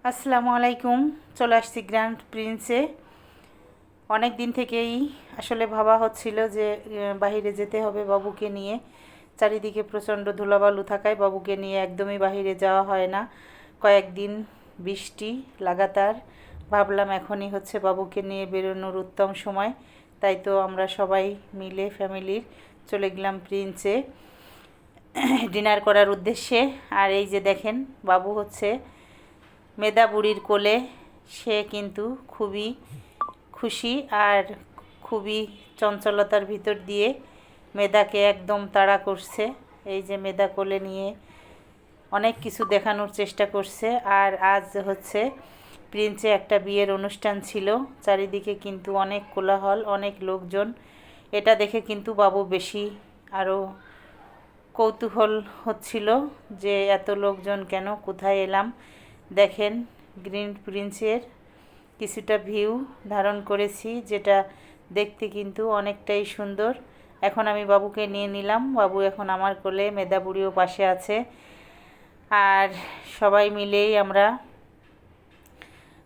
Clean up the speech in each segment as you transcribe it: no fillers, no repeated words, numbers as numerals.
আসসালামু আলাইকুম। চলে আসছি গ্র্যান্ড প্রিন্সে। অনেক দিন থেকেই আসলে ভাবা হচ্ছিল যে বাহিরে যেতে হবে বাবুকে নিয়ে। চারিদিকে প্রচণ্ড ধুলাবালু থাকায় বাবুকে নিয়ে একদমই বাহিরে যাওয়া হয় না। কয়েকদিন বৃষ্টি লাগাতার, ভাবলাম এখনই হচ্ছে বাবুকে নিয়ে বেরোনোর উত্তম সময়। তাই তো আমরা সবাই মিলে ফ্যামিলির চলে গেলাম প্রিন্সে ডিনার করার উদ্দেশ্যে। আর এই যে দেখেন, বাবু হচ্ছে মেধা বুড়ির কোলে। সে কিন্তু খুবই খুশি আর খুবই চঞ্চলতার ভিতর দিয়ে মেধাকে একদম তাড়া করছে। এই যে মেধা কোলে নিয়ে অনেক কিছু দেখানোর চেষ্টা করছে। আর আজ হচ্ছে প্রিন্সে একটা বিয়ের অনুষ্ঠান ছিল, চারিদিকে কিন্তু অনেক কোলাহল, অনেক লোকজন। এটা দেখে কিন্তু বাবু বেশি আরও কৌতূহল হচ্ছিল যে এত লোকজন কেন, কোথায় এলাম। দেখেন, গ্রিন প্রিন্সের কিছুটা ভিউ ধারণ করেছি, যেটা দেখতে কিন্তু অনেকটাই সুন্দর। এখন আমি বাবুকে নিয়ে নিলাম, বাবু এখন আমার কোলে, মেধা বুড়িও পাশে আছে। আর সবাই মিলেই আমরা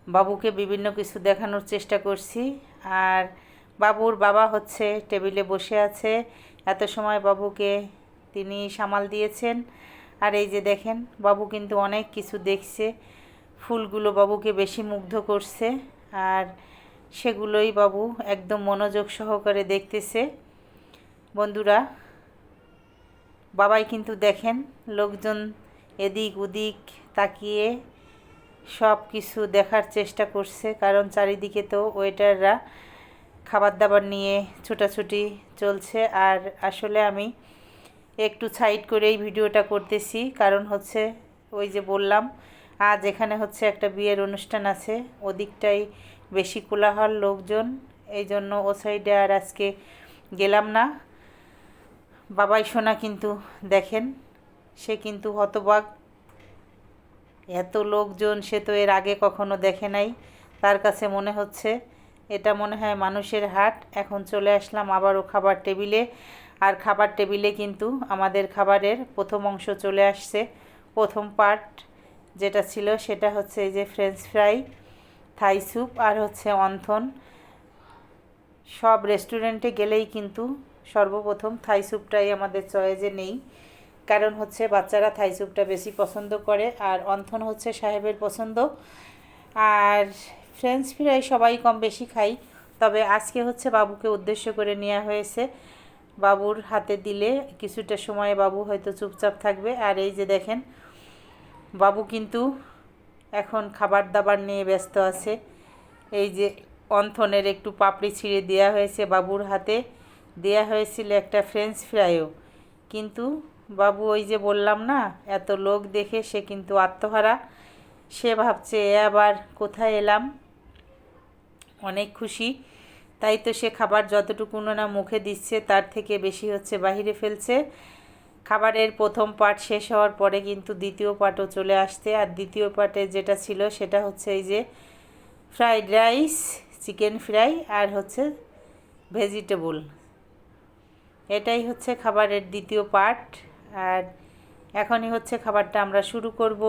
বাবুকে বিভিন্ন কিছু দেখানোর চেষ্টা করছি। আর বাবুর বাবা হচ্ছে টেবিলে বসে আছে, এত সময় বাবুকে তিনি সামাল দিয়েছেন। আর এই যে দেখেন, বাবু কিন্তু অনেক কিছু দেখছে। ফুলগুলো বাবুকে বেশি মুগ্ধ করছে, আর সেগুলোই বাবু একদম মনোযোগ সহকারে দেখতেছে। বন্ধুরা, বাবাই কিন্তু দেখেন লোকজন এদিক ওদিক তাকিয়ে সব কিছু দেখার চেষ্টা করছে, কারণ চারিদিকে তো ওয়েটাররা খাবার দাবার নিয়ে ছোটাছুটি চলছে। আর আসলে আমি একটু সাইড করেই ভিডিওটা করতেছি, কারণ হচ্ছে ওই যে বললাম আজ এখানে হচ্ছে একটা বিয়ের অনুষ্ঠান আছে, ওদিকটাই বেশি কোলাহল লোকজন, এই জন্য ও সাইডে আর আজকে গেলাম না। বাবাই সোনা কিন্তু দেখেন, সে কিন্তু হতবাক, এত লোকজন সে তো এর আগে কখনো দেখে নাই। তার কাছে মনে হচ্ছে এটা মনে হয় মানুষের হাট। এখন চলে আসলাম আবারও খাবার টেবিলে। আর খাবার টেবিলে কিন্তু আমাদের খাবারের প্রথম অংশ চলে আসছে। প্রথম পার্ট যেটা ছিল সেটা হচ্ছে এই যে ফ্রেঞ্চ ফ্রাই, থাই স্যুপ আর হচ্ছে অন্থন। সব রেস্টুরেন্টে গেলেই কিন্তু সর্বপ্রথম থাই স্যুপটাই আমাদের চয়েজে নেই, কারণ হচ্ছে বাচ্চারা থাই স্যুপটা বেশি পছন্দ করে, আর অন্থন হচ্ছে সাহেবের পছন্দ। আর ফ্রেঞ্চ ফ্রাই সবাই কম বেশি খাই, তবে আজকে হচ্ছে বাবুকে উদ্দেশ্য করে নেওয়া হয়েছে। বাবুর হাতে দিলে কিছুটা সময় বাবু হয়তো চুপচাপ থাকবে। আর এই যে দেখেন, বাবু কিন্তু এখন খাবার দাবার নিয়ে ব্যস্ত আছে। এই যে অন্থনের একটু পাপড়ি ছিঁড়ে দেওয়া হয়েছে বাবুর হাতে, দেওয়া হয়েছিল একটা ফ্রেঞ্চ ফ্রাইও। কিন্তু বাবু ওই যে বললাম না, এত লোক দেখে সে কিন্তু আত্মহারা। সে ভাবছে আবার কোথায় এলাম, অনেক খুশি। তাই তো সে খাবার যতটুকু না মুখে দিচ্ছে তার থেকে বেশি হচ্ছে বাহিরে ফেলছে। খাবারের প্রথম পার্ট শেষ হওয়ার পরে কিন্তু দ্বিতীয় পার্টও চলে আসছে। আর দ্বিতীয় পার্টে যেটা ছিল সেটা হচ্ছে এই যে ফ্রাইড রাইস, চিকেন ফ্রাই আর হচ্ছে ভেজিটেবল। এটাই হচ্ছে খাবারের দ্বিতীয় পার্ট। আর এখনই হচ্ছে খাবারটা আমরা শুরু করব।